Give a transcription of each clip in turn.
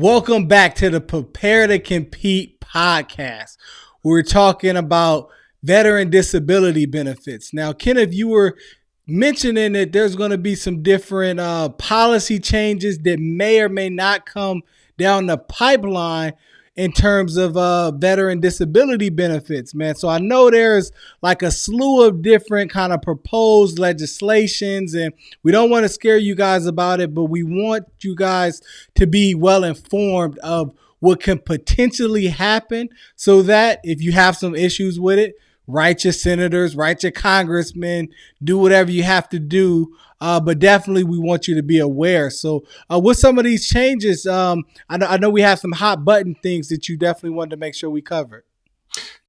Welcome back to the Prepare to Compete podcast. We're talking about veteran disability benefits. Now, Kenneth, you were mentioning that there's going to be some different policy changes that may or may not come down the pipeline in terms of veteran disability benefits, man. So I know there's like a slew of different kind of proposed legislations, and we don't want to scare you guys about it, but we want you guys to be well informed of what can potentially happen so that if you have some issues with it, write your senators, write your congressmen, do whatever you have to do. But definitely, we want you to be aware. So, with some of these changes, I know we have some hot button things that you definitely wanted to make sure we covered.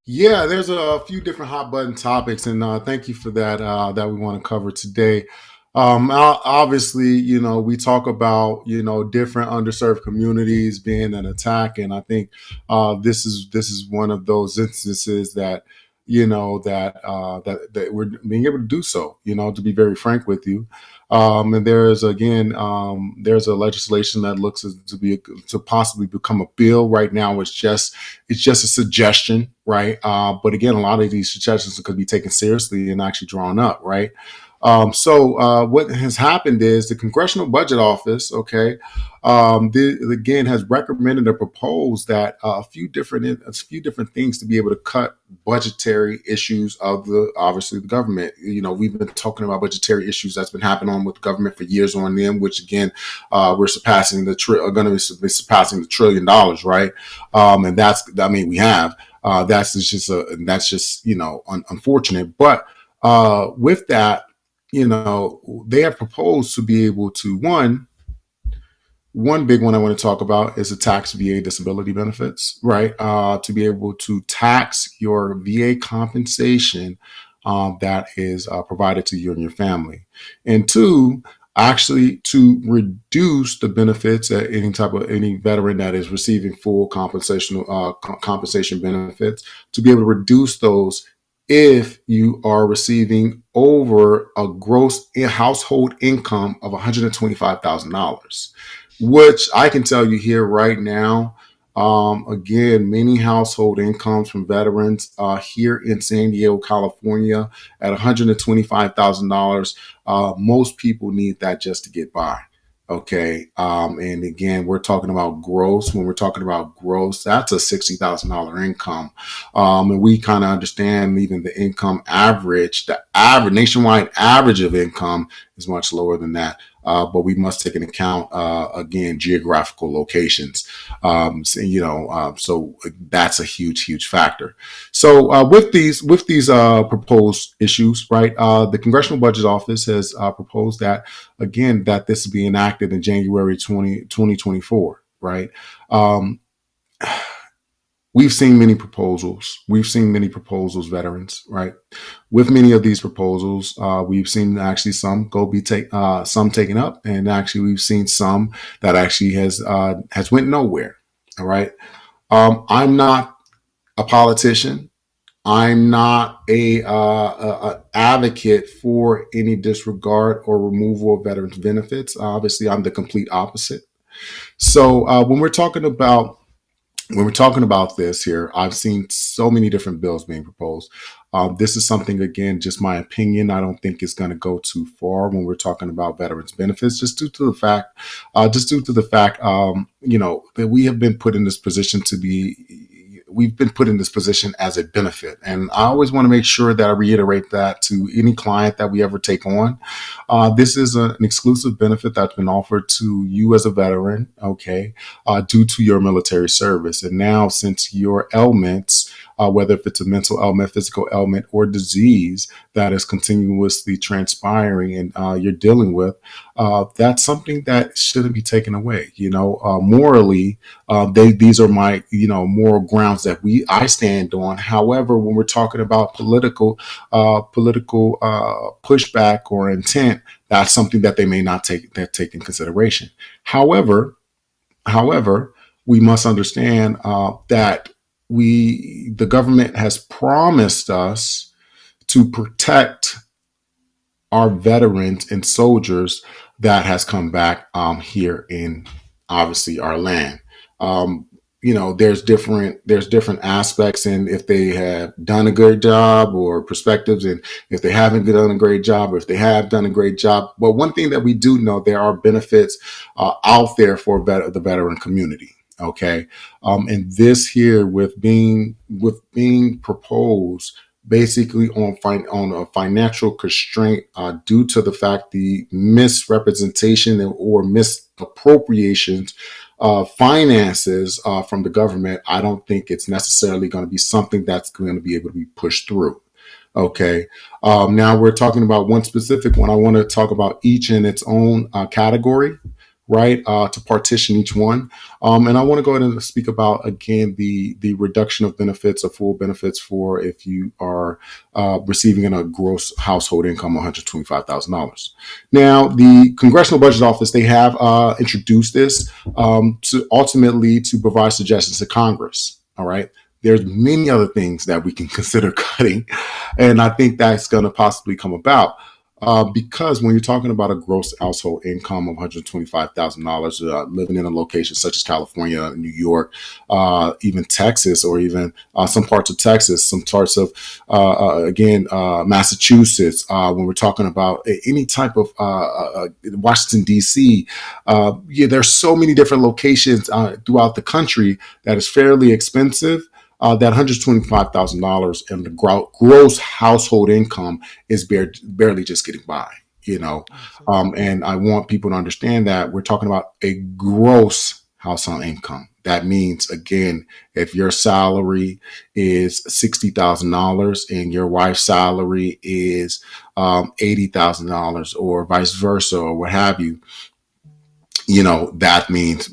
Yeah, there's a few different hot button topics, and thank you for that. That we want to cover today. Obviously, we talk about different underserved communities being an attack, and I think this is one of those instances that that we're being able to do so. To be very frank with you, and there's a legislation that looks to possibly become a bill. Right now, it's just a suggestion, right? But again, a lot of these suggestions could be taken seriously and actually drawn up, right? So what has happened is the Congressional Budget Office, okay, again has recommended or proposed that a few different things to be able to cut budgetary issues of obviously the government. We've been talking about budgetary issues that's been happening with the government for years on end, which again we're are going to be surpassing the $1 trillion, right? And we have. That's just unfortunate, but with that, they have proposed to be able to one big one I want to talk about is the tax VA disability benefits, right? To be able to tax your VA compensation that is provided to you and your family, and two, actually to reduce the benefits that any veteran that is receiving full compensation benefits, to be able to reduce those if you are receiving over a gross household income of $125,000, which I can tell you here right now. Again, many household incomes from veterans here in San Diego, California, at $125,000. Most people need that just to get by. Okay. And again, we're talking about gross. When we're talking about gross, that's a $60,000 income. And we kind of understand even the income average, the average nationwide average of income is much lower than that. But we must take into account, again, geographical locations. So that's a huge factor. So with these proposed issues, right? The Congressional Budget Office has proposed that, again, that this be enacted in January 2024, right? Um, We've seen many proposals. We've seen many proposals, veterans, right? With many of these proposals, we've seen actually some taken up, and actually we've seen some that actually has went nowhere. All right. I'm not a politician. I'm not a advocate for any disregard or removal of veterans benefits. Obviously, I'm the complete opposite. So when we're talking about this here, I've seen so many different bills being proposed. This is something, again, just my opinion. I don't think it's going to go too far when we're talking about veterans benefits, just due to the fact that we have been put in this position we've been put in this position as a benefit. And I always want to make sure that I reiterate that to any client that we ever take on. This is an exclusive benefit that's been offered to you as a veteran, okay, due to your military service. And now, since your ailments, whether if it's a mental ailment, physical ailment, or disease that is continuously transpiring and you're dealing with, that's something that shouldn't be taken away. Morally, these are my moral grounds that I stand on. However, when we're talking about political pushback or intent, that's something that they may not take in consideration. However, However, we must understand that the government has promised us to protect our veterans and soldiers that has come back here in obviously our land. There's different aspects, and if they have done a good job, or perspectives, and if they haven't done a great job, or if they have done a great job. But one thing that we do know, there are benefits out there for the veteran community. Okay, and this here with being proposed basically on a financial constraint due to the fact the misrepresentation or misappropriations finances from the government. I don't think it's necessarily going to be something that's going to be able to be pushed through. Okay. Now we're talking about one specific one. I want to talk about each in its own category, right? To partition each one. And I want to go ahead and speak about, again, the reduction of benefits or full benefits for if you are receiving a gross household income of $125,000. Now, the Congressional Budget Office, they have introduced this to ultimately to provide suggestions to Congress. All right. There's many other things that we can consider cutting, and I think that's going to possibly come about. Because when you're talking about a gross household income of $125,000, living in a location such as California, New York, even Texas, or even some parts of Texas, some parts of, again, Massachusetts, when we're talking about any type of Washington, D.C., yeah, there's so many different locations throughout the country that is fairly expensive. That $125,000 and the gross household income is barely just getting by, you know. And I want people to understand that we're talking about a gross household income. That means, again, if your salary is $60,000 and your wife's salary is $80,000, or vice versa, or what have you, that means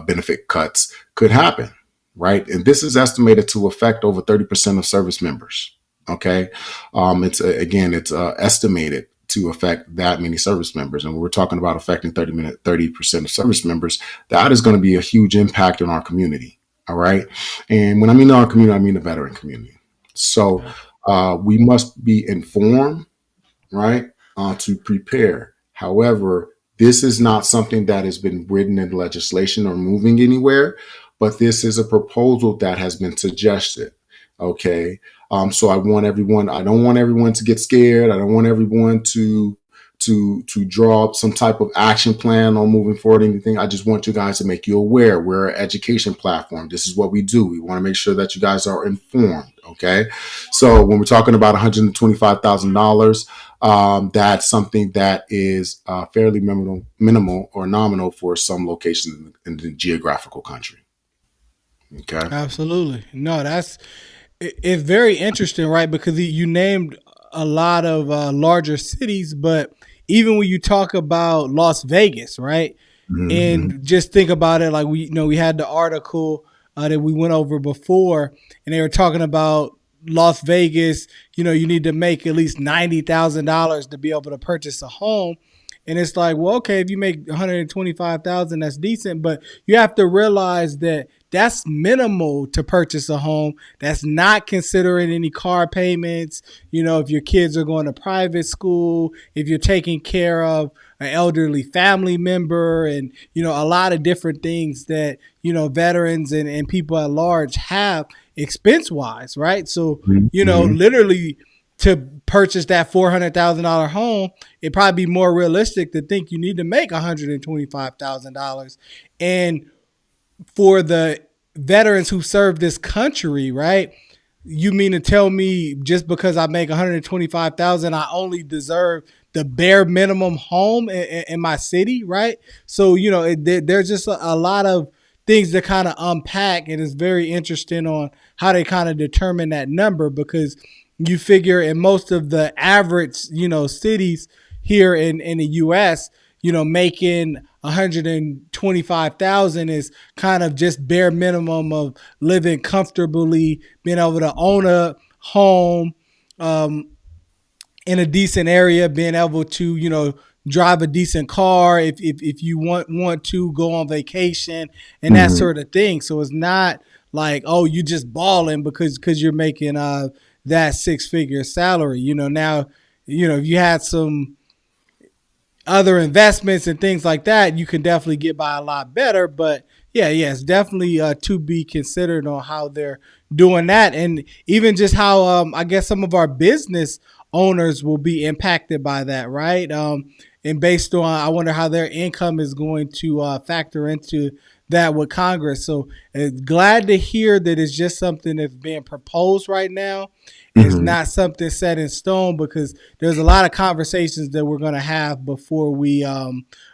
benefit cuts could happen, right? And this is estimated to affect over 30% of service members. Okay. It's estimated to affect that many service members. And when we're talking about affecting 30% of service members, that is going to be a huge impact on our community. All right. And when I mean our community, I mean the veteran community. So we must be informed, right, to prepare. However, this is not something that has been written in legislation or moving anywhere, but this is a proposal that has been suggested. Okay. So I don't want everyone to get scared. I don't want everyone to draw up some type of action plan on moving forward, anything. I just want you guys to make you aware. We're an education platform. This is what we do. We want to make sure that you guys are informed. Okay. So when we're talking about $125,000, that's something that is fairly minimal or nominal for some locations in the geographical country. Okay. Absolutely. No, it's very interesting, right? Because you named a lot of larger cities, but even when you talk about Las Vegas, right? Mm-hmm. And just think about it, like we had the article that we went over before, and they were talking about Las Vegas. You need to make at least $90,000 to be able to purchase a home. And it's like, well, okay, if you make 125,000, that's decent, but you have to realize that that's minimal to purchase a home. That's not considering any car payments. If your kids are going to private school, if you're taking care of an elderly family member, and a lot of different things that veterans and people at large have expense wise, right? So Mm-hmm. literally, to purchase that $400,000 home, it'd probably be more realistic to think you need to make $125,000. And for the veterans who serve this country, right? You mean to tell me just because I make 125,000, I only deserve the bare minimum home in my city, right? So there's just a lot of things to kind of unpack, and it's very interesting on how they kind of determine that number, because you figure in most of the average cities here in the U.S., making 125,000 is kind of just bare minimum of living comfortably, being able to own a home in a decent area, being able to drive a decent car if you want to go on vacation and that Mm-hmm. sort of thing. So it's not like, oh, you just balling because you're making that six-figure salary. Now if you had some other investments and things like that, you can definitely get by a lot better. But Yeah, yeah, it's definitely to be considered on how they're doing that, and even just how I guess some of our business owners will be impacted by that, right? And based on, I wonder how their income is going to factor into that with Congress. So glad to hear that it's just something that's being proposed right now. It's Mhm. not something set in stone because there's a lot of conversations that we're going to have before we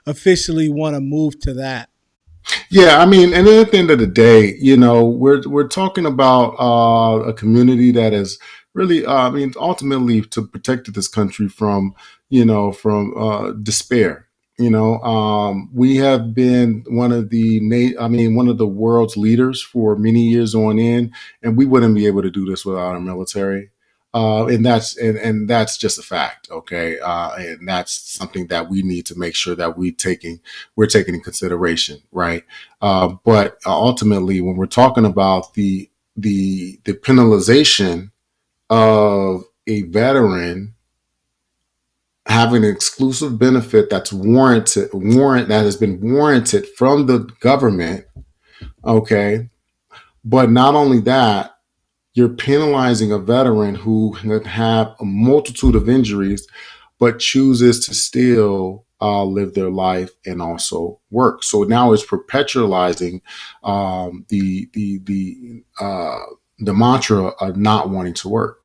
officially want to move to that. Yeah, I mean, and at the end of the day, we're talking about a community that is really, I mean, ultimately to protect this country from, despair. We have been one of the world's leaders for many years on end, and we wouldn't be able to do this without our military. And that's just a fact, okay? And that's something that we need to make sure that we're taking in consideration, right? But ultimately, when we're talking about the penalization of a veteran having an exclusive benefit that's that has been warranted from the government, okay. But not only that, you're penalizing a veteran who can have a multitude of injuries, but chooses to still live their life and also work. So now it's perpetualizing the mantra of not wanting to work.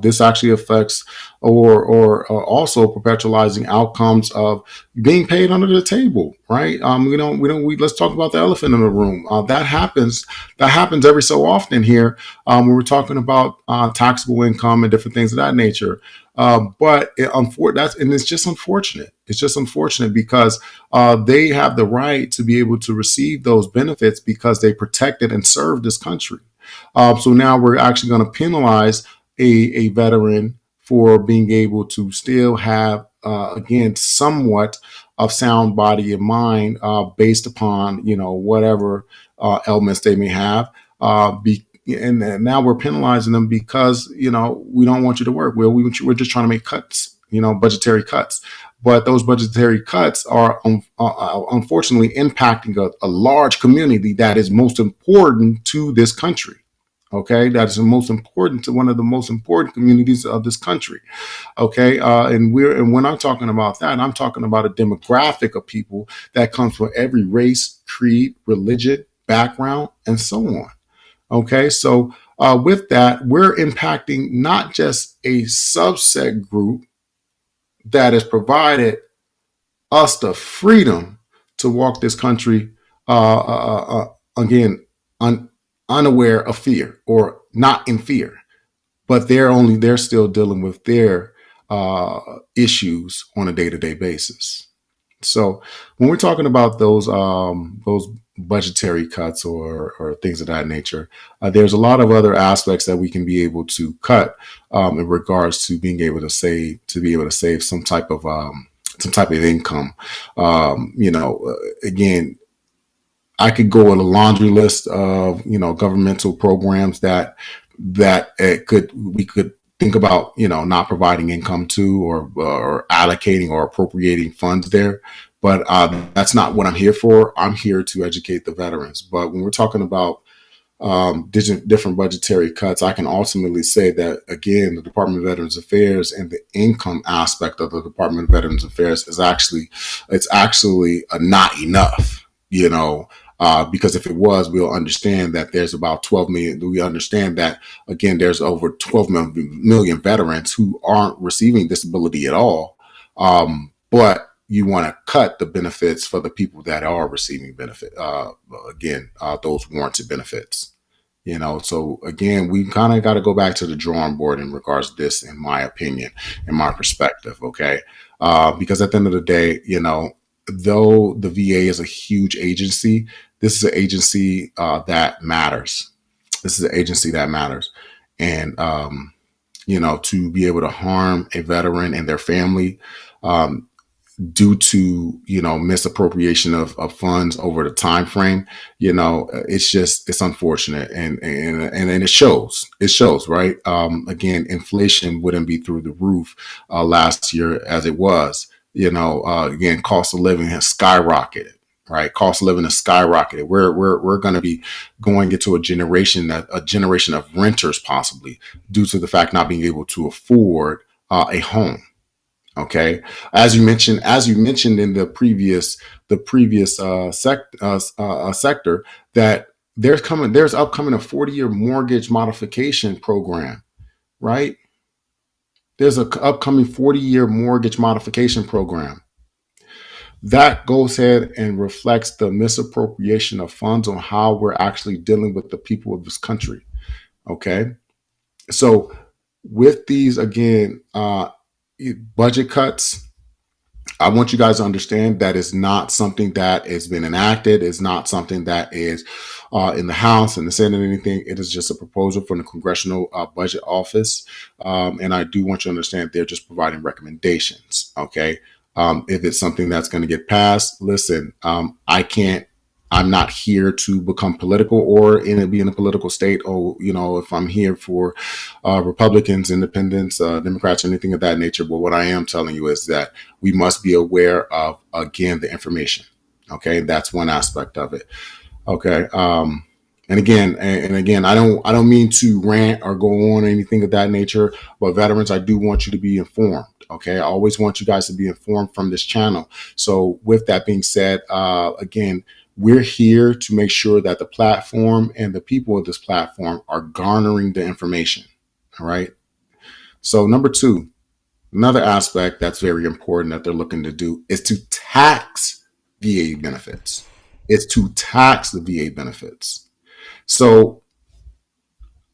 This actually affects or also perpetualizing outcomes of being paid under the table, right? Let's talk about the elephant in the room. That happens every so often here when we're talking about taxable income and different things of that nature. It's just unfortunate. It's just unfortunate because they have the right to be able to receive those benefits because they protected and served this country. So now we're actually going to penalize a veteran for being able to still have, again, somewhat of sound body and mind based upon, whatever ailments they may have. And now we're penalizing them because, we don't want you to work. We're just trying to make cuts, budgetary cuts. But those budgetary cuts are unfortunately impacting a large community that is most important to this country. Okay, that is the most important to one of the most important communities of this country. Okay, and when I'm talking about that, I'm talking about a demographic of people that comes from every race, creed, religion, background, and so on. Okay, so with that, we're impacting not just a subset group that has provided us the freedom to walk this country again unaware of fear or not in fear, but they're still dealing with their issues on a day-to-day basis. So when we're talking about those budgetary cuts or things of that nature, there's a lot of other aspects that we can be able to cut in regards to being able to save some type of income. Again, I could go on a laundry list of governmental programs that it could we could think about not providing income to or allocating or appropriating funds there. But that's not what I'm here for. I'm here to educate the veterans. But when we're talking about different budgetary cuts, I can ultimately say that again, the Department of Veterans Affairs and the income aspect of the Department of Veterans Affairs it's actually not enough, because if it was, we'll understand that there's about 12 million. We understand that again, there's over 12 million veterans who aren't receiving disability at all. But you want to cut the benefits for the people that are receiving benefit. Those warranted benefits. So again, we kind of got to go back to the drawing board in regards to this, in my opinion, in my perspective. Okay, because at the end of the day, though the VA is a huge agency, this is an agency that matters. This is an agency that matters, and to be able to harm a veteran and their family due to misappropriation of funds over the time frame, it's unfortunate, and it shows, right? Again, inflation wouldn't be through the roof last year as it was. Again, cost of living has skyrocketed, right? Cost of living has skyrocketed. We're going to be going into a generation of renters possibly due to the fact not being able to afford a home. Okay, as you mentioned in the previous sector, that there's upcoming a 40-year mortgage modification program, right? There's a upcoming 40-year mortgage modification program that goes ahead and reflects the misappropriation of funds on how we're actually dealing with the people of this country. Okay, so with these again budget cuts, I want you guys to understand that it's not something that has been enacted. It's not something that is in the House and the Senate or anything. It is just a proposal from the Congressional Budget Office. And I do want you to understand they're just providing recommendations. Okay. If it's something that's going to get passed, listen, I'm not here to become political or be in a political state. Or, if I'm here for Republicans, independents, Democrats, or anything of that nature. But what I am telling you is that we must be aware of, again, the information. Okay. That's one aspect of it. Okay. And again, I don't mean to rant or go on or anything of that nature, but veterans, I do want you to be informed. Okay. I always want you guys to be informed from this channel. So with that being said, again, we're here to make sure that the platform and the people of this platform are garnering the information. All right. So number two, another aspect that's very important that they're looking to do is to tax VA benefits. It's to tax the VA benefits. So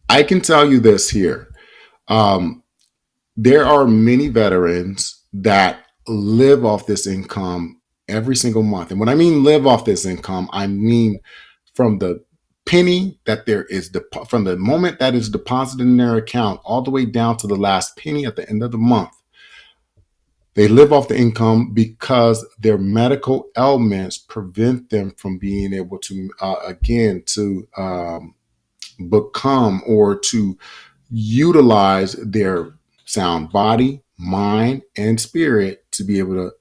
I can tell you this here. There are many veterans that live off this income every single month. And when I mean live off this income, I mean from the penny that from the moment that is deposited in their account all the way down to the last penny at the end of the month. They live off the income because their medical ailments prevent them from being able to, become or to utilize their sound body, mind, and spirit to be able to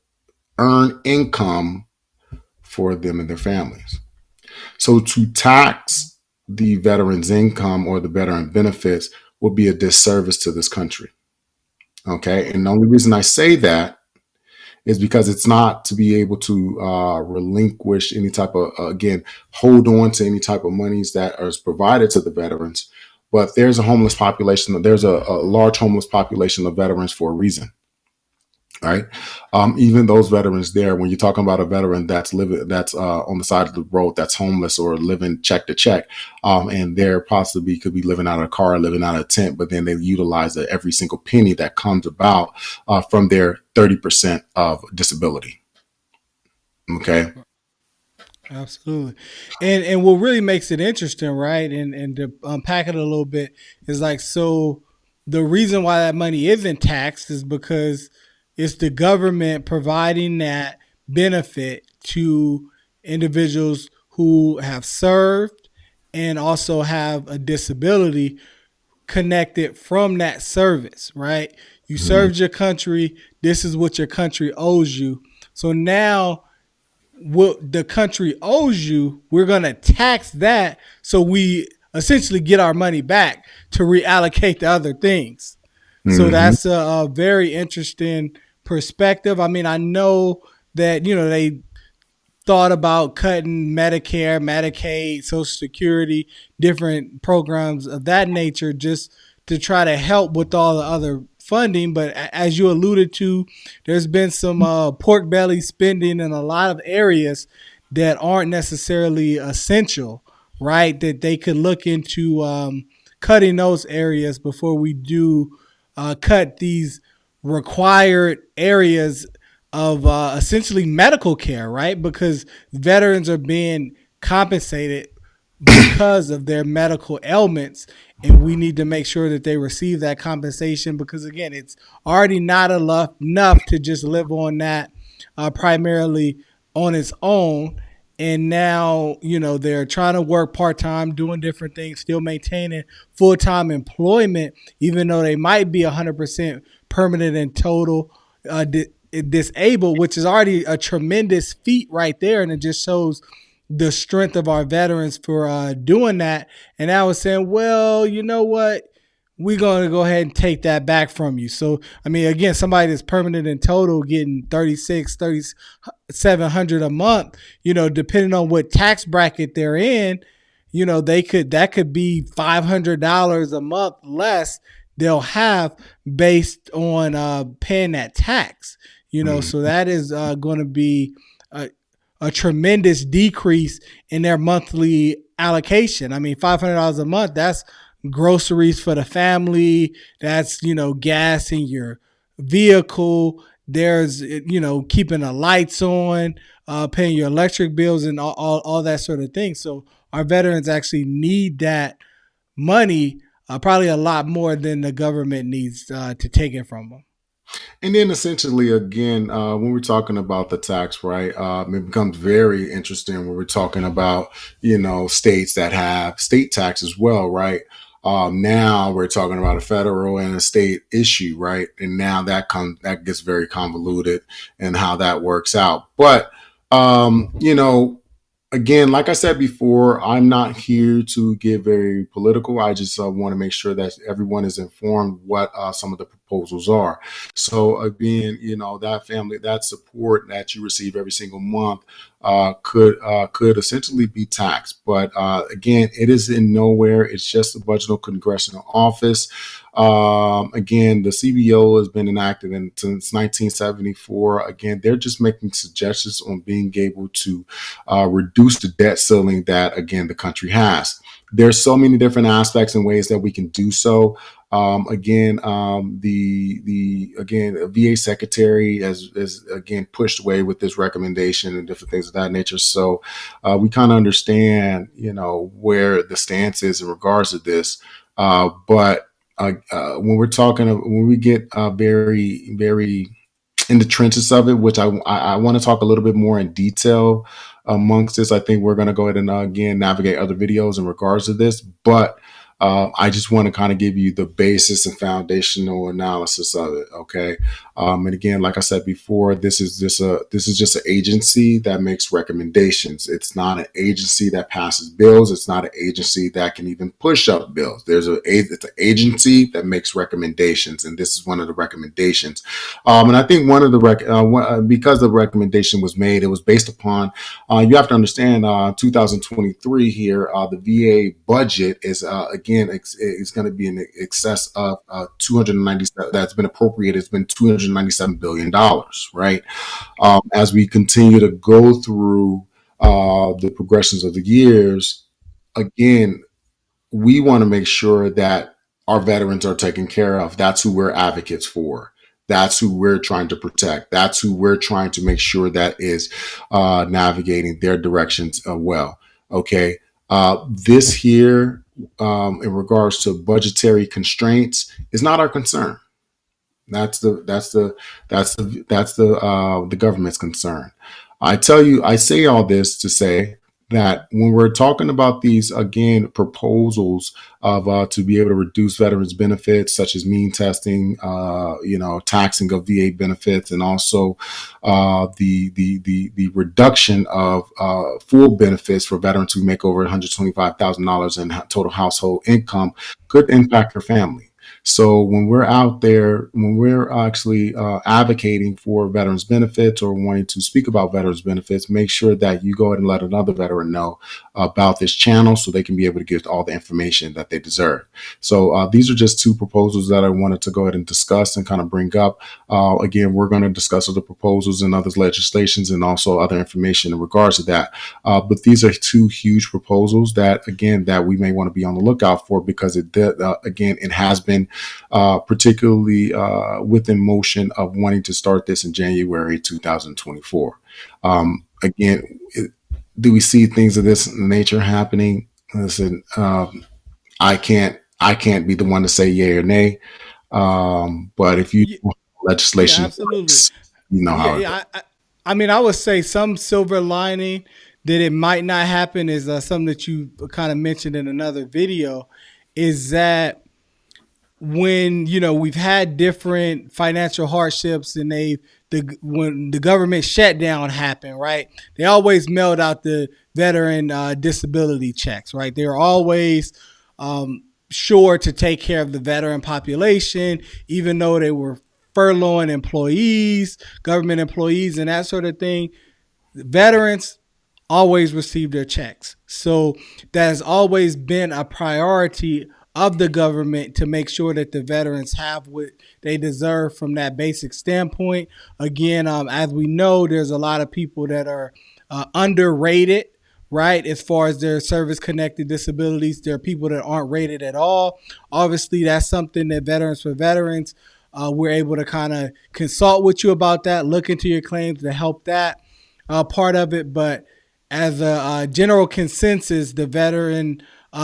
earn income for them and their families. So to tax the veteran's income or the veteran benefits will be a disservice to this country. Okay. And the only reason I say that is because it's not to be able to relinquish any type of, hold on to any type of monies that are provided to the veterans. But there's a homeless population. There's a large homeless population of veterans for a reason. Right. Even those veterans there, when you're talking about a veteran that's on the side of the road, that's homeless or living check to check, and they're possibly could be living out of a car, living out of a tent, but then they utilize every single penny that comes about from their 30% of disability. Okay. Absolutely. And what really makes it interesting, right? And to unpack it a little bit is like, so the reason why that money isn't taxed is because it's the government providing that benefit to individuals who have served and also have a disability connected from that service, right? You served your country. This is what your country owes you. So now what the country owes you, we're going to tax that so we essentially get our money back to reallocate to other things. So that's a very interesting perspective. I mean, I know that, they thought about cutting Medicare, Medicaid, Social Security, different programs of that nature just to try to help with all the other funding. But as you alluded to, there's been some pork belly spending in a lot of areas that aren't necessarily essential, right? That they could look into cutting those areas before we do cut these required areas of essentially medical care, right? Because veterans are being compensated because of their medical ailments, and we need to make sure that they receive that compensation because, again, it's already not enough to just live on that primarily on its own. And now, they're trying to work part-time, doing different things, still maintaining full-time employment, even though they might be 100% permanent and total disabled, which is already a tremendous feat right there, and it just shows the strength of our veterans for doing that. And I was saying, well, you know what? We're going to go ahead and take that back from you. So, I mean, again, somebody that's permanent in total getting 3,700 a month, depending on what tax bracket they're in, that could be $500 a month less they'll have based on paying that tax. So that is going to be a tremendous decrease in their monthly allocation. I mean, $500 a month, that's groceries for the family. That's, gas in your vehicle. There's, keeping the lights on, paying your electric bills and all that sort of thing. So our veterans actually need that money probably a lot more than the government needs to take it from them. And then essentially, again, when we're talking about the tax, right, it becomes very interesting when we're talking about, states that have state tax as well, right? Now we're talking about a federal and a state issue, right? And now that gets very convoluted and how that works out. But, again, like I said before, I'm not here to get very political. I just want to make sure that everyone is informed what some of the proposals are. So again, that family, that support that you receive every single month could essentially be taxed. But again, it is in nowhere. It's just a budget congressional office. Again, the CBO has been enacted since 1974. Again, they're just making suggestions on being able to reduce the debt ceiling that, again, the country has. There's so many different aspects and ways that we can do so. The VA secretary has again pushed away with this recommendation and different things of that nature. So we kind of understand, where the stance is in regards to this. But when we get very, very in the trenches of it, which I want to talk a little bit more in detail amongst this. I think we're going to go ahead and again navigate other videos in regards to this, but I just want to kind of give you the basis and foundational analysis of it. Okay. And again, like I said before, this is just an agency that makes recommendations. It's not an agency that passes bills. It's not an agency that can even push up bills. It's an agency that makes recommendations, and this is one of the recommendations. And I think one of the because the recommendation was made, it was based upon. You have to understand, 2023 here, the VA budget is again, it's going to be in excess of 297. That's been appropriated. It's been $297 billion, right? As we continue to go through the progressions of the years, again, we want to make sure that our veterans are taken care of. That's who we're advocates for. That's who we're trying to protect. That's who we're trying to make sure that is navigating their directions well. Okay. This here, in regards to budgetary constraints, is not our concern. That's the government's concern. I say all this to say that when we're talking about these, again, proposals of to be able to reduce veterans benefits, such as mean testing, taxing of VA benefits, and also the reduction of full benefits for veterans who make over $125,000 in total household income, could impact their family. So when we're out there, when we're actually advocating for veterans benefits or wanting to speak about veterans benefits, make sure that you go ahead and let another veteran know about this channel so they can be able to get all the information that they deserve. So these are just two proposals that I wanted to go ahead and discuss and kind of bring up. Again, we're going to discuss other proposals and other legislations and also other information in regards to that. But these are two huge proposals that we may want to be on the lookout for, because it has been particularly within motion of wanting to start this in January 2024. Do we see things of this nature happening? Listen, I can't be the one to say yay or nay. But if you legislation, Yeah, absolutely. works, how it goes. I mean, I would say some silver lining that it might not happen is something that you kind of mentioned in another video, is that when we've had different financial hardships and they've when the government shutdown happened, right? They always mailed out the veteran disability checks, right? They're always sure to take care of the veteran population, even though they were furloughing employees, government employees, and that sort of thing. Veterans always receive their checks. So that has always been a priority of the government to make sure that the veterans have what they deserve from that basic standpoint. Again, as we know, there's a lot of people that are underrated, right? As far as their service connected disabilities, there are people that aren't rated at all. Obviously, that's something that Veterans for Veterans, we're able to kind of consult with you about that, look into your claims to help that part of it. But as a general consensus, the veteran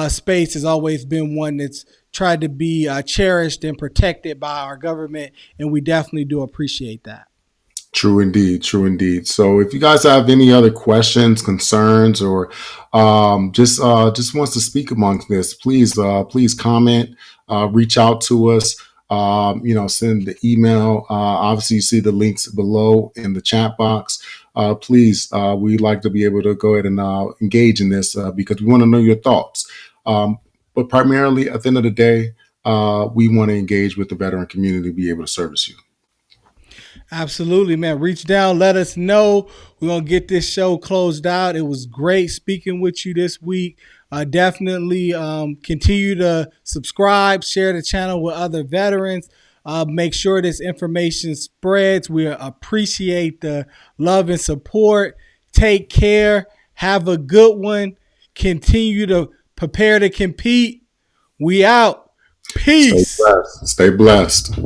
space has always been one that's tried to be cherished and protected by our government, and we definitely do appreciate that. True indeed. True indeed. So if you guys have any other questions, concerns, or just wants to speak amongst this, please comment, reach out to us. Send the email. Obviously, you see the links below in the chat box. Please, we'd like to be able to go ahead and engage in this because we want to know your thoughts. But primarily, at the end of the day, we want to engage with the veteran community to be able to service you. Absolutely, man. Reach down, let us know. We're going to get this show closed out. It was great speaking with you this week. Definitely continue to subscribe, share the channel with other veterans. Make sure this information spreads. We appreciate the love and support. Take care. Have a good one. Continue to prepare to compete. We out. Peace. Stay blessed. Stay blessed.